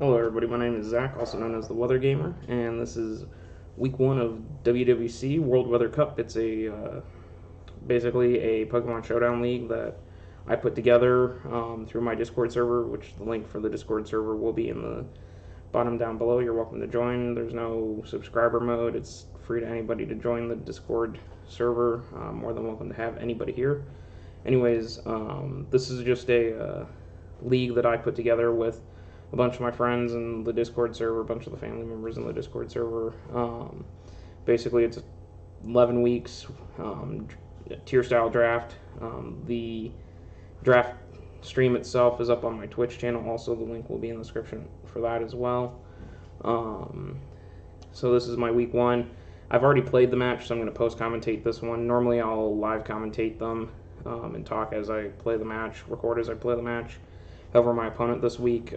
Hello everybody, my name is Zach, also known as the Weather Gamer, and this is week 1 of WWC World Weather Cup. It's basically a Pokemon Showdown League that I put together through my Discord server, which the link for the Discord server will be in the bottom down below. You're welcome to join. There's no subscriber mode. It's free to anybody to join the Discord server. More than welcome to have anybody here. Anyways, this is just a league that I put together with a bunch of my friends in the Discord server, a bunch of the family members in the Discord server. Basically, it's 11 weeks, tier style draft. The draft stream itself is up on my Twitch channel. Also, the link will be in the description for that as well. So this is my week 1. I've already played the match, so I'm going to post commentate this one. Normally, I'll live commentate them and talk as I play the match, record as I play the match. However, my opponent this week,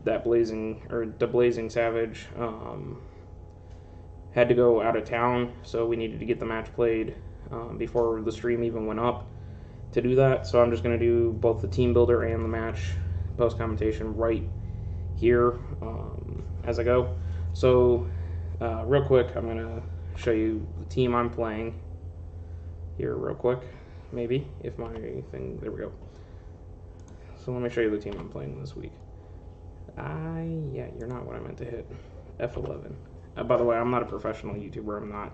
DaBlazingSavage, had to go out of town, so we needed to get the match played before the stream even went up to do that. So I'm just going to do both the team builder and the match post commentation right here as I go. So real quick, I'm going to show you the team I'm playing here real quick. Maybe if my thing, there we go. So let me show you the team I'm playing this week. Yeah, you're not what I meant to hit. F11. By the way, I'm not a professional YouTuber. I'm not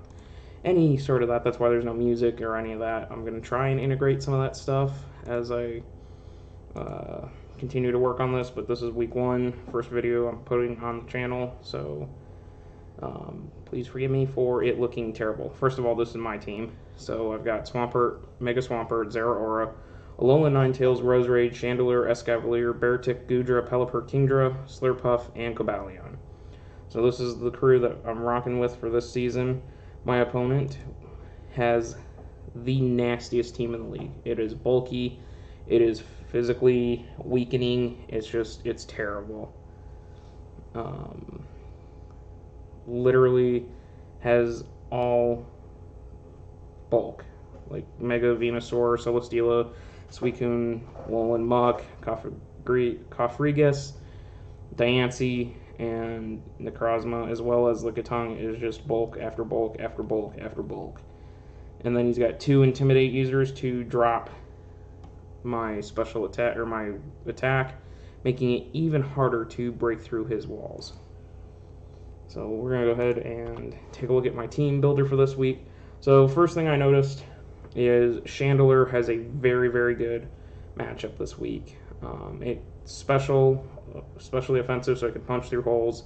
any sort of that. That's why there's no music or any of that. I'm going to try and integrate some of that stuff as I continue to work on this. But this is week 1, first video I'm putting on the channel. So please forgive me for it looking terrible. First of all, this is my team. So I've got Swampert, Mega Swampert, Zeraora, Alolan Ninetales, Roserade, Chandelure, Escavalier, Beartic, Goodra, Pelipper, Kingdra, Slurpuff, and Cobalion. So this is the crew that I'm rocking with for this season. My opponent has the nastiest team in the league. It is bulky. It is physically weakening. It's terrible. Literally has all bulk. Like Mega Venusaur, Celesteela, Suicune, Alolan Muck, Cofregus, Diancie, and Necrozma, as well as Lickitung, is just bulk after bulk after bulk after bulk. And then he's got 2 Intimidate users to drop my special attack, or my attack, making it even harder to break through his walls. So we're going to go ahead and take a look at my team builder for this week. So first thing I noticed is Chandelure has a very, very good matchup this week. It's especially offensive, so it can punch through holes.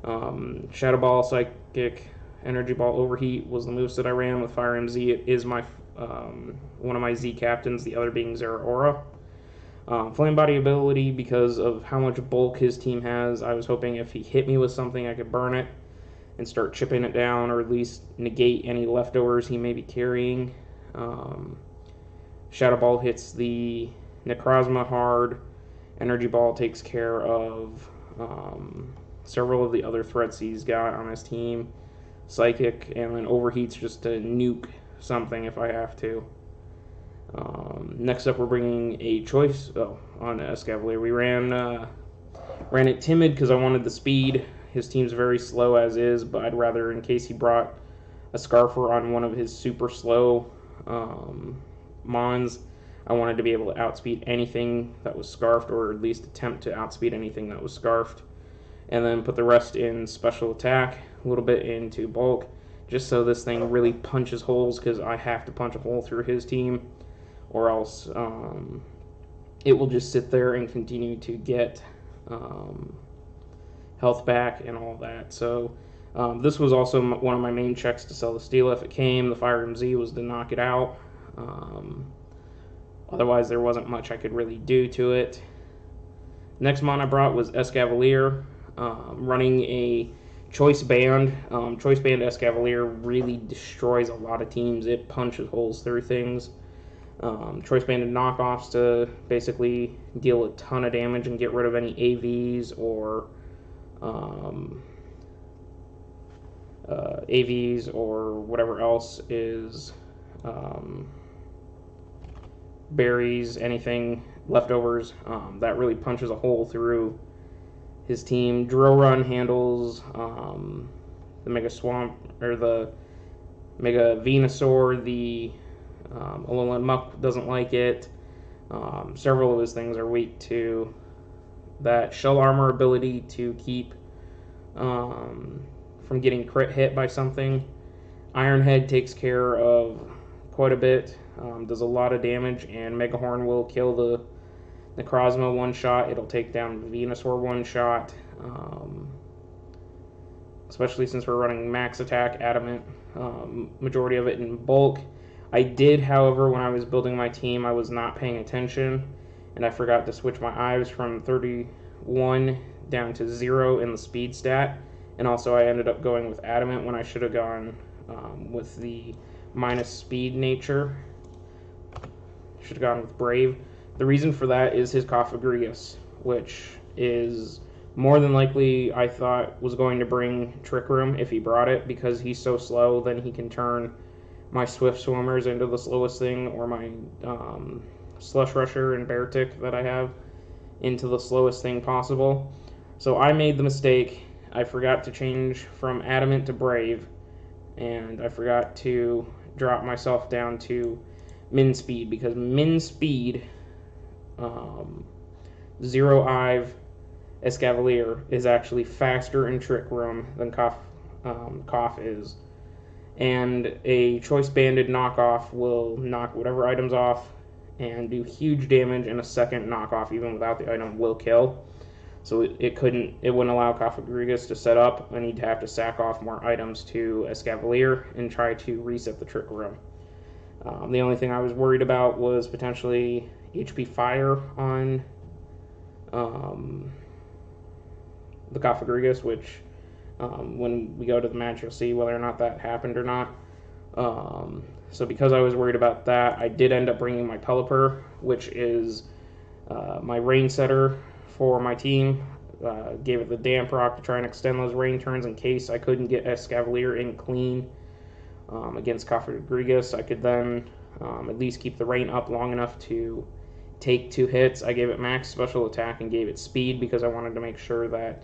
Shadow Ball, Psychic, Energy Ball, Overheat was the moveset I ran with Fire MZ. It is my one of my Z captains, the other being Zeraora. Flame Body ability, because of how much bulk his team has, I was hoping if he hit me with something I could burn it and start chipping it down, or at least negate any leftovers he may be carrying. Shadow Ball hits the Necrozma hard. Energy Ball takes care of several of the other threats he's got on his team. Psychic, and then Overheat's just to nuke something if I have to. Next up, we're bringing a choice on Escavalier. We ran it timid because I wanted the speed. His team's very slow as is, but I'd rather, in case he brought a Scarfer on one of his super slow Mons, I wanted to be able to outspeed anything that was Scarfed, or at least attempt to outspeed anything that was Scarfed. And then put the rest in special attack, a little bit into bulk, just so this thing really punches holes, because I have to punch a hole through his team, or else it will just sit there and continue to get health back and all that. So this was also one of my main checks to Celesteela if it came. The Fire MZ was to knock it out. Otherwise, there wasn't much I could really do to it. Next mon I brought was Escavalier, running a Choice Band. Choice Band Escavalier really destroys a lot of teams. It punches holes through things. Choice Banded knockoffs to basically deal a ton of damage and get rid of any AVs or whatever else is berries, anything leftovers, that really punches a hole through his team. Drill Run handles the Mega Swamp, or the Mega Venusaur. The Alolan Muck doesn't like it. Several of his things are weak to that Shell Armor ability to keep from getting crit hit by something. Iron Head takes care of quite a bit, does a lot of damage, and Mega Horn will kill the Necrozma one shot. It'll take down Venusaur one shot, especially since we're running max attack, adamant, majority of it in bulk. I did, however, when I was building my team, I was not paying attention, and I forgot to switch my Ives from 31 down to 0 in the speed stat, and also I ended up going with adamant when I should have gone with the minus speed nature. Should have gone with brave. The reason for that is his Cofagrigus, which is more than likely, I thought, was going to bring Trick Room if he brought it, because he's so slow. Then he can turn my Swift Swimmers into the slowest thing, or my Slush Rusher and Beartic that I have into the slowest thing possible. So I made the mistake. I forgot to change from adamant to brave, and I forgot to drop myself down to min speed, because min speed 0 Ive Escavalier is actually faster in Trick Room than Cough is. And a Choice Banded knockoff will knock whatever items off and do huge damage, and a second knockoff, even without the item, will kill. So it wouldn't allow Cofagrigus to set up. I need to have to sack off more items to Escavalier and try to reset the Trick Room. The only thing I was worried about was potentially HP Fire on the Cofagrigus, which when we go to the match, you'll see whether or not that happened or not. So because I was worried about that, I did end up bringing my Pelipper, which is my rain setter for my team. Gave it the damp rock to try and extend those rain turns in case I couldn't get Escavalier in clean against Cofagrigus. I could then at least keep the rain up long enough to take 2 hits. I gave it max special attack and gave it speed because I wanted to make sure that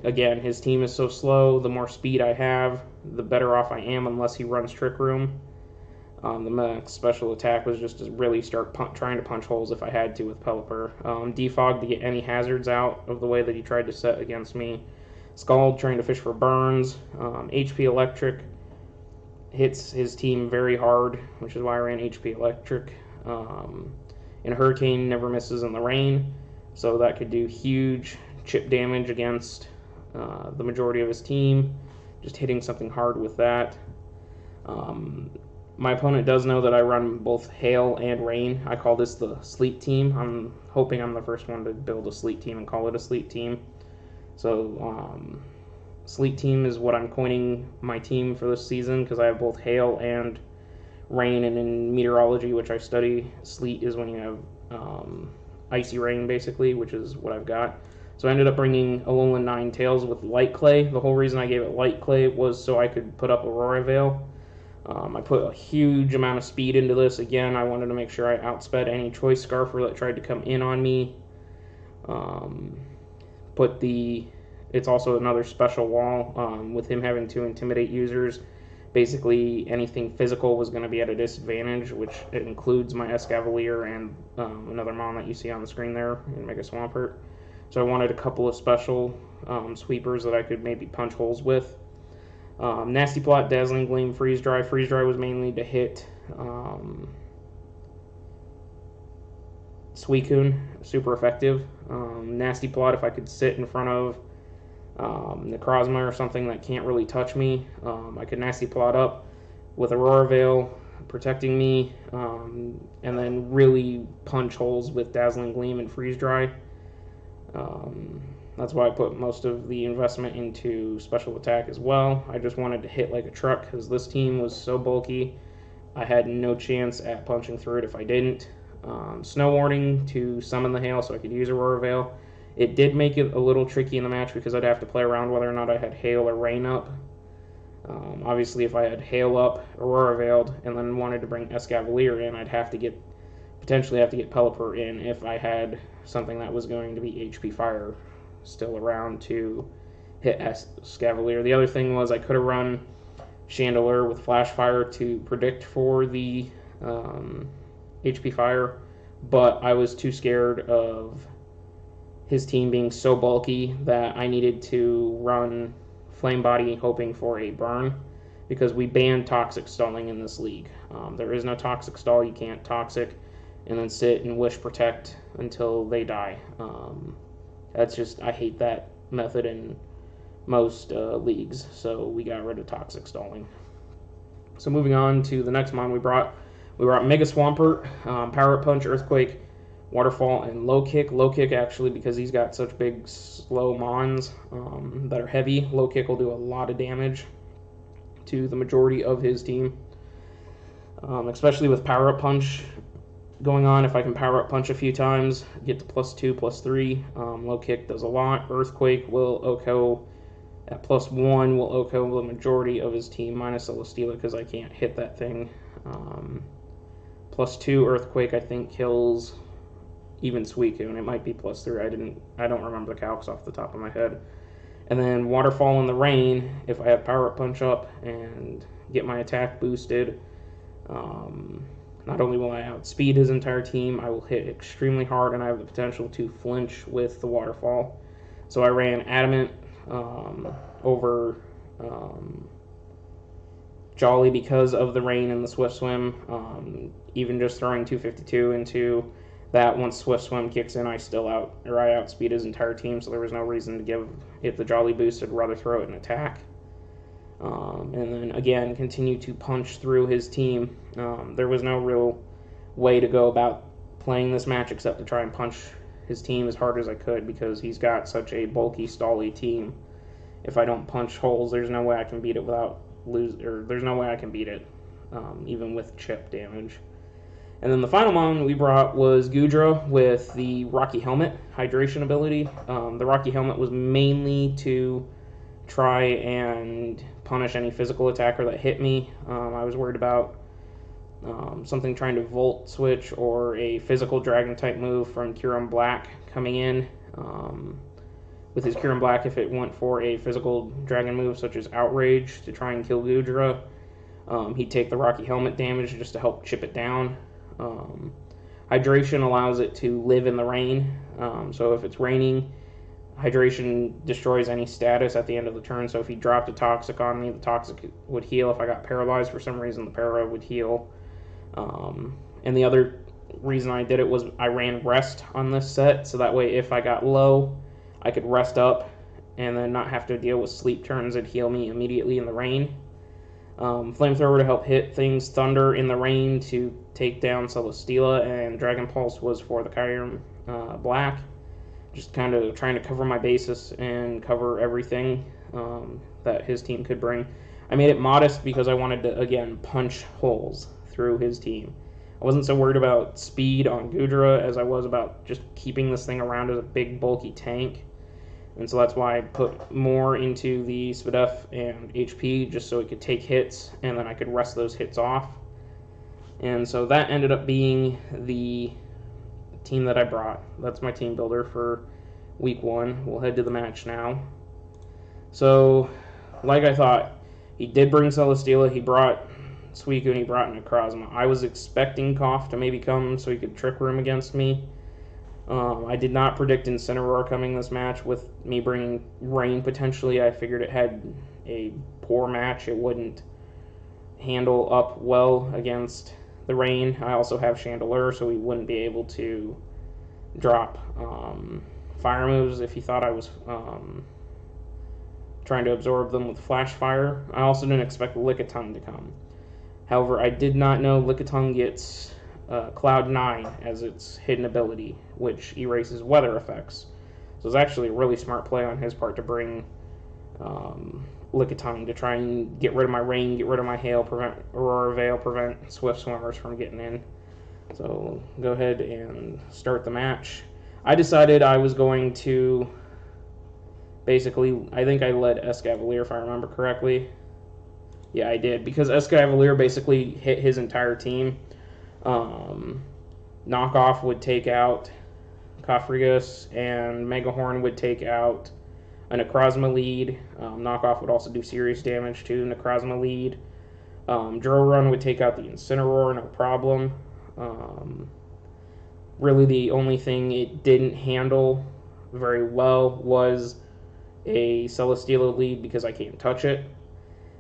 again, his team is so slow. The more speed I have, the better off I am, unless he runs Trick Room. The max special attack was just to really start trying to punch holes if I had to with Pelipper. Defog to get any hazards out of the way that he tried to set against me. Scald trying to fish for burns. HP Electric hits his team very hard, which is why I ran HP Electric. And Hurricane never misses in the rain, so that could do huge chip damage against the majority of his team, just hitting something hard with that. My opponent does know that I run both Hail and Rain. I call this the Sleet Team. I'm hoping I'm the first one to build a Sleet Team and call it a Sleet Team. So Sleet Team is what I'm coining my team for this season, because I have both Hail and Rain, and in meteorology, which I study, sleet is when you have icy rain, basically, which is what I've got. So I ended up bringing Alolan Ninetales with Light Clay. The whole reason I gave it Light Clay was so I could put up Aurora Veil. I put a huge amount of speed into this. Again, I wanted to make sure I outsped any Choice Scarfer that tried to come in on me. It's also another special wall with him having to intimidate users. Basically, anything physical was going to be at a disadvantage, which it includes my Escavalier and another Mon that you see on the screen there in Mega Swampert. So I wanted a couple of special sweepers that I could maybe punch holes with. Nasty Plot, Dazzling Gleam, Freeze Dry. Freeze Dry was mainly to hit Suicune, super effective. Nasty Plot, if I could sit in front of Necrozma or something that can't really touch me, I could Nasty Plot up with Aurora Veil protecting me, and then really punch holes with Dazzling Gleam and Freeze Dry. That's why I put most of the investment into special attack as well. I just wanted to hit like a truck because this team was so bulky. I had no chance at punching through it if I didn't. Snow Warning to summon the Hail so I could use Aurora Veil. It did make it a little tricky in the match because I'd have to play around whether or not I had Hail or Rain up. Obviously, if I had Hail up, Aurora Veiled, and then wanted to bring Escavalier in, I'd potentially have to get Pelipper in if I had something that was going to be HP Fire still around to hit Escavalier. The other thing was I could have run Chandelure with Flash Fire to predict for the HP Fire, but I was too scared of his team being so bulky that I needed to run Flame Body hoping for a burn, because we banned Toxic Stalling in this league. There is no Toxic Stall. You can't Toxic and then sit and Wish Protect until they die. That's just, I hate that method in most leagues, so we got rid of Toxic Stalling. So moving on to the next mon we brought Mega Swampert, Power Up Punch, Earthquake, Waterfall, and Low Kick. Low Kick, actually, because he's got such big slow mons that are heavy, Low Kick will do a lot of damage to the majority of his team, especially with Power Up Punch going on. If I can Power Up Punch a few times, get to +2, +3, Low Kick does a lot. Earthquake will OHKO at +1, will OHKO the majority of his team, minus Celesteela, because I can't hit that thing. +2 Earthquake, I think, kills even Suicune, and it might be +3. I don't remember the calcs off the top of my head. And then Waterfall in the Rain, if I have Power Up Punch up and get my attack boosted, not only will I outspeed his entire team, I will hit extremely hard, and I have the potential to flinch with the Waterfall. So I ran Adamant over Jolly because of the Rain and the Swift Swim. Even just throwing 252 into that, once Swift Swim kicks in, I outspeed his entire team, so there was no reason to give it the Jolly boost. I'd rather throw it in attack. And then again, continue to punch through his team. There was no real way to go about playing this match except to try and punch his team as hard as I could, because he's got such a bulky, stally team. If I don't punch holes, there's no way I can beat it there's no way I can beat it, even with chip damage. And then the final mon we brought was Goodra with the Rocky Helmet hydration ability. The Rocky Helmet was mainly to try and punish any physical attacker that hit me. I was worried about something trying to Volt Switch or a physical Dragon type move from Kyurem Black coming in. With his Kyurem Black, if it went for a physical Dragon move such as Outrage to try and kill Goodra, he'd take the Rocky Helmet damage just to help chip it down. Hydration allows it to live in the rain, so if it's raining, Hydration destroys any status at the end of the turn. So if he dropped a Toxic on me, the Toxic would heal. If I got paralyzed for some reason, the para would heal. And the other reason I did it was I ran Rest on this set, so that way if I got low, I could rest up and then not have to deal with sleep turns. It'd heal me immediately in the rain. Flamethrower to help hit things, Thunder in the rain to take down Celesteela, and Dragon Pulse was for the Kyurem Black. Just kind of trying to cover my bases and cover everything that his team could bring. I made it modest because I wanted to, again, punch holes through his team. I wasn't so worried about speed on Goodra as I was about just keeping this thing around as a big, bulky tank. And so that's why I put more into the Spadef and HP, just so it could take hits, and then I could rest those hits off. And so that ended up being the team that I brought. That's my team builder for week 1. We'll head to the match now. So, like I thought, he did bring Celesteela, he brought Suicune, he brought Necrozma. I was expecting Cough to maybe come so he could Trick Room against me. I did not predict Incineroar coming this match. With me bringing Rain potentially, I figured it had a poor match. It wouldn't handle up well against the Rain. I also have Chandelure, so he wouldn't be able to drop fire moves if he thought I was trying to absorb them with Flash Fire. I also didn't expect Lickitung to come. However, I did not know Lickitung gets Cloud 9 as its hidden ability, which erases weather effects. So it's actually a really smart play on his part to bring Lickitung to try and get rid of my rain, get rid of my hail, prevent Aurora Veil, prevent Swift Swimmers from getting in. So go ahead and start the match. I decided I was going to basically, I think I led Escavalier if I remember correctly. Yeah, I did, because Escavalier basically hit his entire team. Knockoff would take out Kofrigus, and Megahorn would take out a Necrozma lead. Knockoff would also do serious damage to Necrozma lead. Run would take out the Incineroar, no problem. Really the only thing it didn't handle very well was a Celesteela lead because I can't touch it,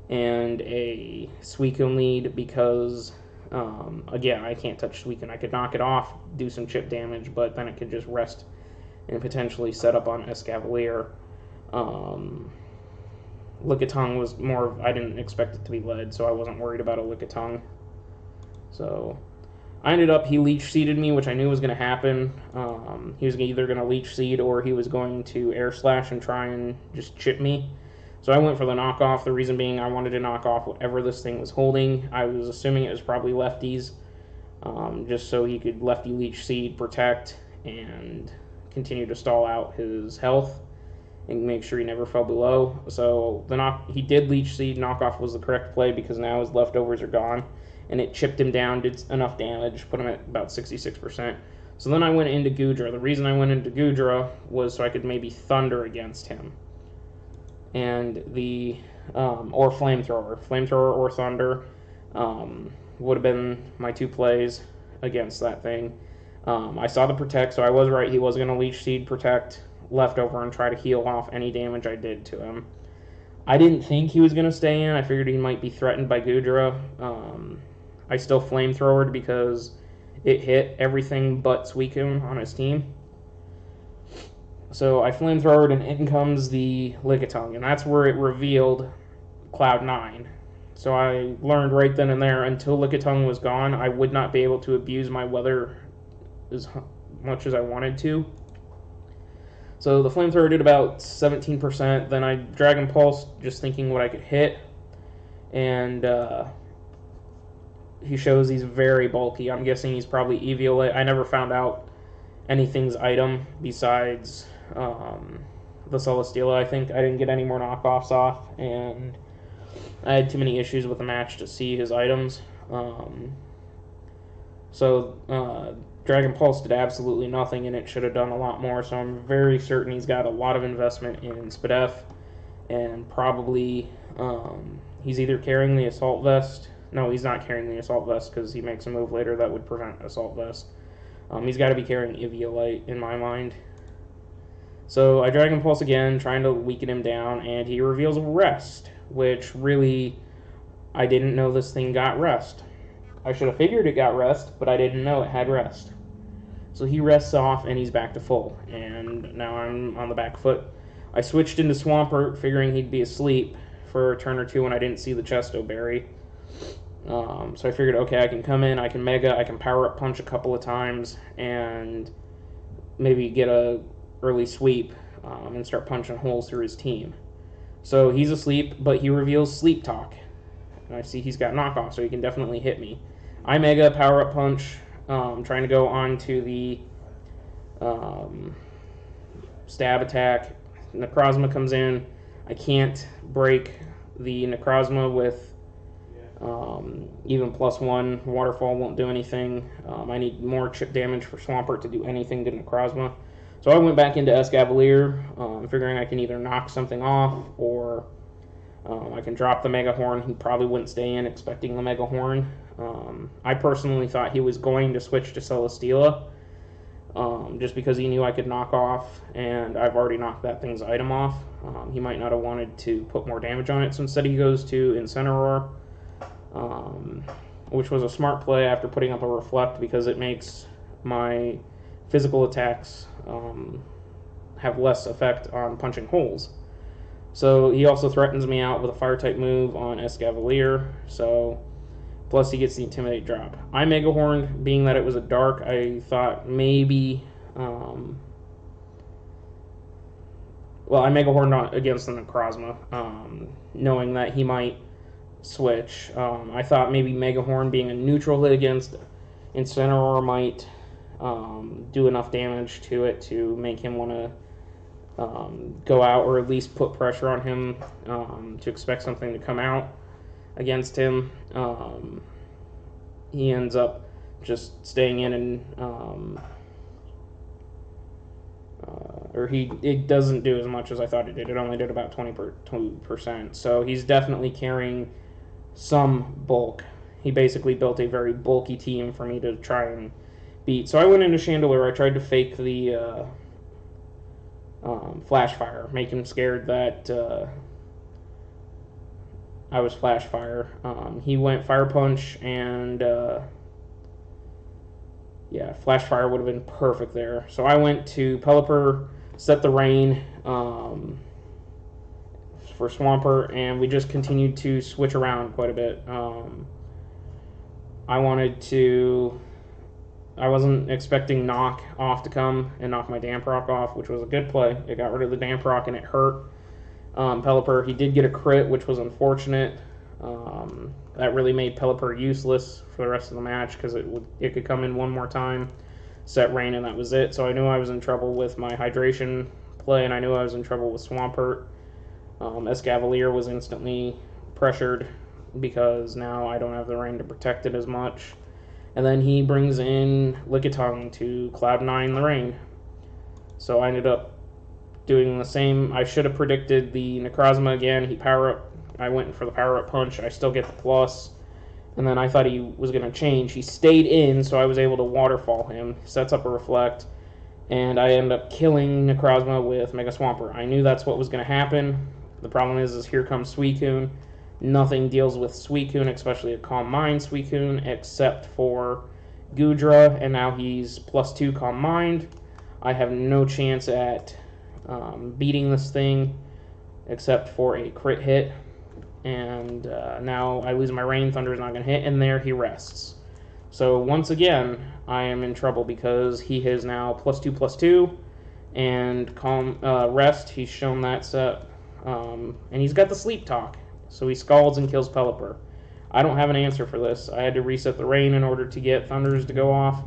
and a Suicune lead because, again, I can't touch Suicune. I could knock it off, do some chip damage, but then it could just rest and potentially set up on Escavalier. Lickitung was more, I didn't expect it to be lead, so I wasn't worried about a Lickitung. So I ended up, he Leech Seeded me, which I knew was going to happen. He was either going to Leech Seed or he was going to Air Slash and try and just chip me. So I went for the knockoff, the reason being I wanted to knock off whatever this thing was holding. I was assuming it was probably lefties, just so he could lefty Leech Seed, protect, and continue to stall out his health and make sure he never fell below. So he did Leech Seed. Knockoff was the correct play because now his leftovers are gone, and it chipped him down, did enough damage, put him at about 66%. So then I went into Goodra. The reason I went into Goodra was so I could maybe Thunder against him, and or Flamethrower or Thunder would have been my two plays against that thing. I saw the Protect, so I was right. He was going to Leech Seed, Protect, Leftover, and try to heal off any damage I did to him. I didn't think he was going to stay in. I figured he might be threatened by Goodra. I still Flamethrowered because it hit everything but Suicune on his team. So I Flamethrowered, and in comes the Lickitung, and that's where it revealed Cloud 9. So I learned right then and there, until Lickitung was gone, I would not be able to abuse my weather as much as I wanted to. So the Flamethrower did about 17%. Then I Dragon Pulse, just thinking what I could hit. And he shows he's very bulky. I'm guessing he's probably Eviolite. I never found out anything's item besides the Celesteela. I think I didn't get any more knockoffs off, and I had too many issues with the match to see his items. Dragon Pulse did absolutely nothing, and it should have done a lot more, so I'm very certain he's got a lot of investment in Spadef, and probably he's either carrying the Assault Vest. No, he's not carrying the Assault Vest because he makes a move later that would prevent Assault Vest. He's got to be carrying Eviolite in my mind. So I Dragon Pulse again, trying to weaken him down, and he reveals Rest, which really, I didn't know this thing got Rest. I should have figured it got Rest, but I didn't know it had Rest. So he rests off, and he's back to full, and now I'm on the back foot. I switched into Swampert, figuring he'd be asleep for a turn or two when I didn't see the Chesto Berry. So I figured, okay, I can come in, I can Mega, I can Power Up Punch a couple of times, and maybe get a early sweep and start punching holes through his team. So he's asleep, but he reveals Sleep Talk. And I see he's got knockoff, so he can definitely hit me. I Mega, Power Up Punch, trying to go on to the stab attack. Necrozma comes in. I can't break the Necrozma with even +1. Waterfall won't do anything. I need more chip damage for Swampert to do anything to Necrozma. So I went back into Escavalier, figuring I can either knock something off or I can drop the Mega Horn. He probably wouldn't stay in expecting the Mega Horn. I personally thought he was going to switch to Celesteela, just because he knew I could knock off, and I've already knocked that thing's item off. He might not have wanted to put more damage on it, so instead he goes to Incineroar, which was a smart play after putting up a Reflect, because it makes my physical attacks have less effect on punching holes. So he also threatens me out with a Fire-type move on Escavalier, so plus he gets the Intimidate drop. I Mega Horn, being that it was a dark, I thought maybe... I Mega Horn against the Necrozma, knowing that he might switch. I thought maybe Mega Horn being a neutral hit against Incineroar might do enough damage to it to make him want to go out, or at least put pressure on him to expect something to come out against him. He ends up just staying in and or it doesn't do as much as I thought it did. It only did about 20%. So he's definitely carrying some bulk. He basically built a very bulky team for me to try and beat. So I went into Chandelure. I tried to fake the Flash Fire, make him scared that I was Flash Fire. He went Fire Punch, and yeah, Flash Fire would have been perfect there. So I went to Pelipper, set the rain for Swampert, and we just continued to switch around quite a bit. I wasn't expecting Knock Off to come and knock my Damp Rock off, which was a good play. It got rid of the Damp Rock and it hurt Pelipper. He did get a crit, which was unfortunate. That really made Pelipper useless for the rest of the match because it could come in one more time, set rain, and that was it. So I knew I was in trouble with my hydration play, and I knew I was in trouble with Swampert. Escavalier was instantly pressured because now I don't have the rain to protect it as much. And then he brings in Lickitung to Cloud 9 the rain. So I ended up doing the same. I should have predicted the Necrozma again. He power up. I went for the power up punch. I still get the plus. And then I thought he was going to change. He stayed in, so I was able to waterfall him. Sets up a reflect. And I end up killing Necrozma with Mega Swampert. I knew that's what was going to happen. The problem is here comes Suicune. Nothing deals with Suicune, especially a Calm Mind Suicune, except for Goodra, and now he's +2 Calm Mind. I have no chance at beating this thing except for a crit hit, and now I lose my Rain. Thunder is not going to hit, and there he rests. So once again, I am in trouble because he is now +2/+2, and Rest, he's shown that set, and he's got the Sleep Talk. So he scalds and kills Pelipper. I don't have an answer for this. I had to reset the rain in order to get Thunders to go off,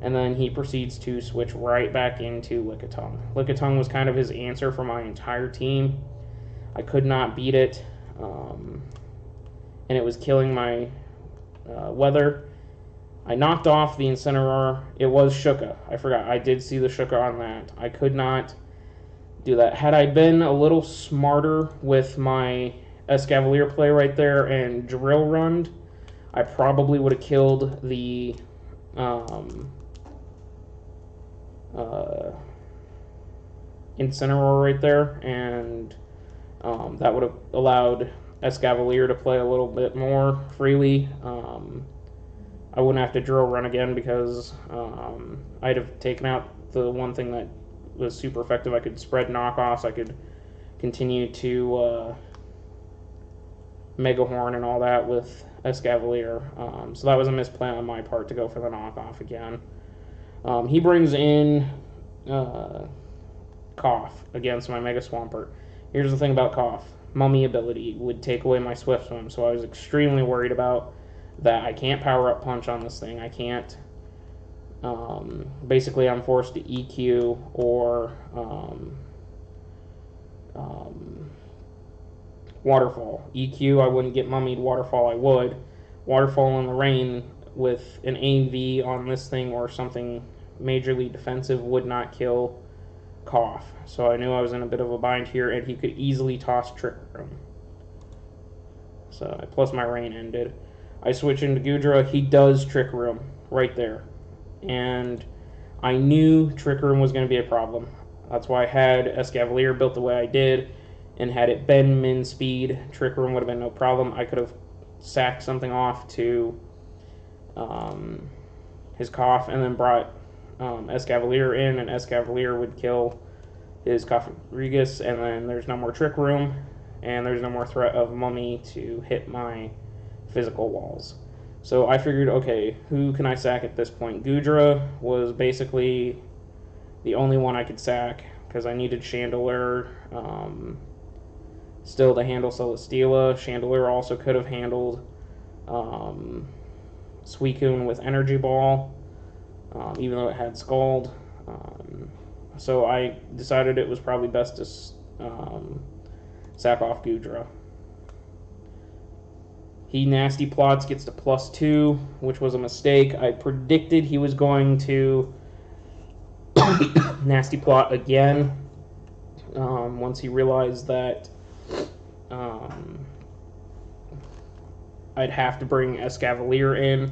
and then he proceeds to switch right back into Lickitung. Lickitung was kind of his answer for my entire team. I could not beat it, and it was killing my weather. I knocked off the Incineroar. It was Shuka. I forgot. I did see the Shuka on that. I could not do that. Had I been a little smarter with my Escavalier play right there and Drill Runned, I probably would have killed the Incineroar right there, and that would have allowed Escavalier to play a little bit more freely. I wouldn't have to Drill Run again because I'd have taken out the one thing that was super effective. I could spread knockoffs. I could continue to Mega Horn and all that with Escavalier. So that was a misplay on my part to go for the knockoff again. He brings in Cough against my Mega Swampert. Here's the thing about Cough. Mummy ability would take away my Swift Swim, so I was extremely worried about that. I can't power up punch on this thing. I can't. Basically, I'm forced to EQ or Waterfall. EQ, I wouldn't get mummied. Waterfall, I would. Waterfall in the rain with an AV on this thing or something majorly defensive would not kill Cough. So I knew I was in a bit of a bind here, and he could easily toss Trick Room. So plus my rain ended. I switch into Goodra. He does Trick Room right there. And I knew Trick Room was going to be a problem. That's why I had Escavalier built the way I did. And had it been min speed, Trick Room would have been no problem. I could have sacked something off to his Cough and then brought Escavalier in, and Escavalier would kill his Cofagrigus, and then there's no more Trick Room, and there's no more threat of Mummy to hit my physical walls. So I figured, okay, who can I sack at this point? Goodra was basically the only one I could sack because I needed Chandelure still to handle Celesteela. Chandelure also could have handled Suicune with Energy Ball, even though it had Scald. So I decided it was probably best to sack off Goodra. He nasty plots, gets to +2, which was a mistake. I predicted he was going to nasty plot again, once he realized that I'd have to bring Escavalier in.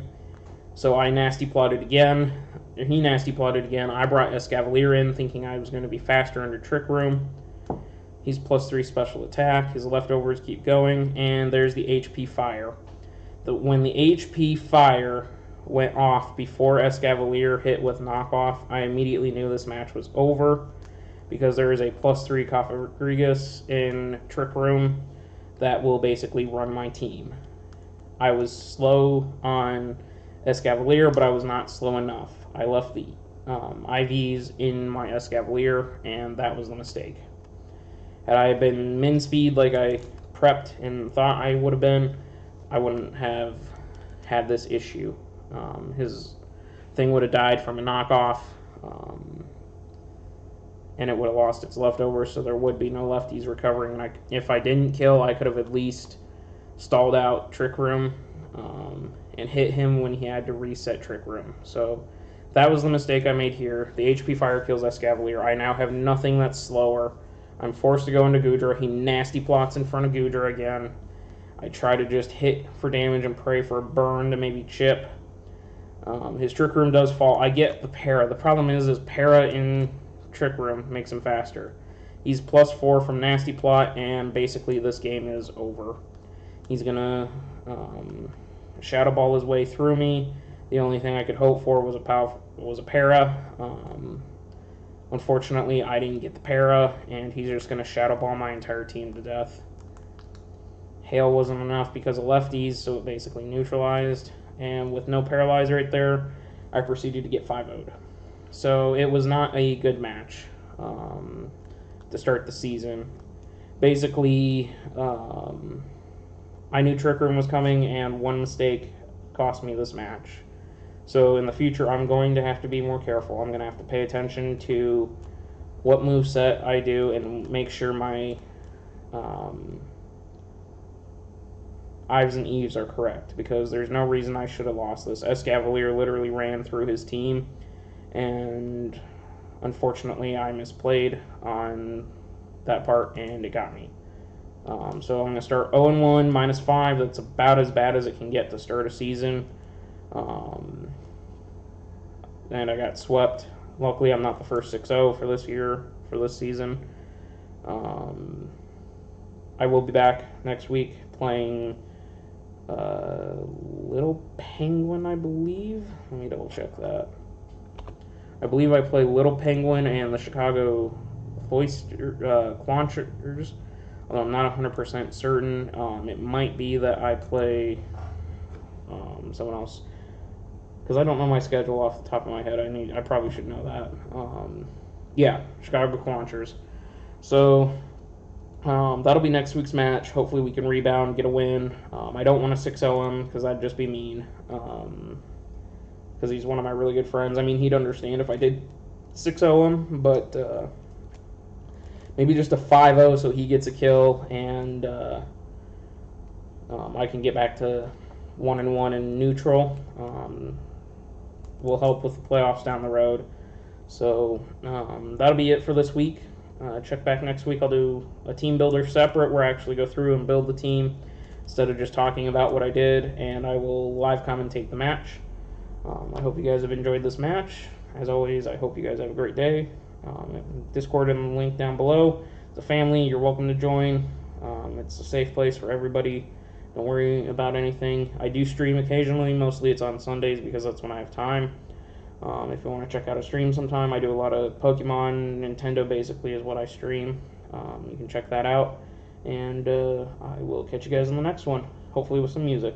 So I nasty plotted again. He nasty plotted again. I brought Escavalier in thinking I was going to be faster under Trick Room. He's +3 special attack. His leftovers keep going. And there's the HP Fire. When the HP Fire went off before Escavalier hit with knockoff, I immediately knew this match was over, because there is a +3 Kafa Rodriguez in Trick Room that will basically run my team. I was slow on Escavalier, but I was not slow enough. I left the IVs in my Escavalier, and that was the mistake. Had I been min speed like I prepped and thought I would have been, I wouldn't have had this issue. His thing would have died from a knockoff, and it would have lost its leftovers, so there would be no lefties recovering. And if I didn't kill, I could have at least stalled out Trick Room and hit him when he had to reset Trick Room. So that was the mistake I made here. The HP Fire kills Escavalier. I now have nothing that's slower. I'm forced to go into Goodra. He nasty plots in front of Goodra again. I try to just hit for damage and pray for a burn to maybe chip. His Trick Room does fall. I get the Para. The problem is Para in Trick Room makes him faster. He's +4 from nasty plot, and basically this game is over. He's gonna Shadow Ball his way through me. The only thing I could hope for was a Para. Unfortunately, I didn't get the Para, and he's just gonna Shadow Ball my entire team to death. Hail wasn't enough because of lefties, so it basically neutralized. And with no Paralyze right there, I proceeded to get 5-0'd. So it was not a good match to start the season. Basically, I knew Trick Room was coming, and one mistake cost me this match. So in the future, I'm going to have to be more careful. I'm going to have to pay attention to what moveset I do and make sure my Ives and Eves are correct, because there's no reason I should have lost this. Escavalier literally ran through his team, and unfortunately I misplayed on that part, and it got me. So I'm going to start 0-1, -5. That's about as bad as it can get to start a season. And I got swept. Luckily, I'm not the first 6-0 for this season. I will be back next week playing Little Penguin, I believe. Let me double check that. I believe I play Little Penguin and the Chicago Quanchers, although I'm not 100% certain. It might be that I play someone else, because I don't know my schedule off the top of my head. I probably should know that. Yeah, Chicago Quanchers. So that'll be next week's match. Hopefully we can rebound, get a win. I don't want to 6-0 him, because that'd just be mean. Because he's one of my really good friends. I mean, he'd understand if I did 6-0 him, but maybe just a 5-0 so he gets a kill, and I can get back to 1-1 in neutral. Will help with the playoffs down the road. So that'll be it for this week. Check back next week. I'll do a team builder separate, where I actually go through and build the team instead of just talking about what I did, and I will live commentate the match. I hope you guys have enjoyed this match. As always, I hope you guys have a great day. Discord and the link down below. It's a family. You're welcome to join. It's a safe place for everybody. Don't worry about anything. I do stream occasionally. Mostly it's on Sundays, because that's when I have time. If you want to check out a stream sometime, I do a lot of Pokemon. Nintendo basically is what I stream. You can check that out. And I will catch you guys in the next one, hopefully with some music.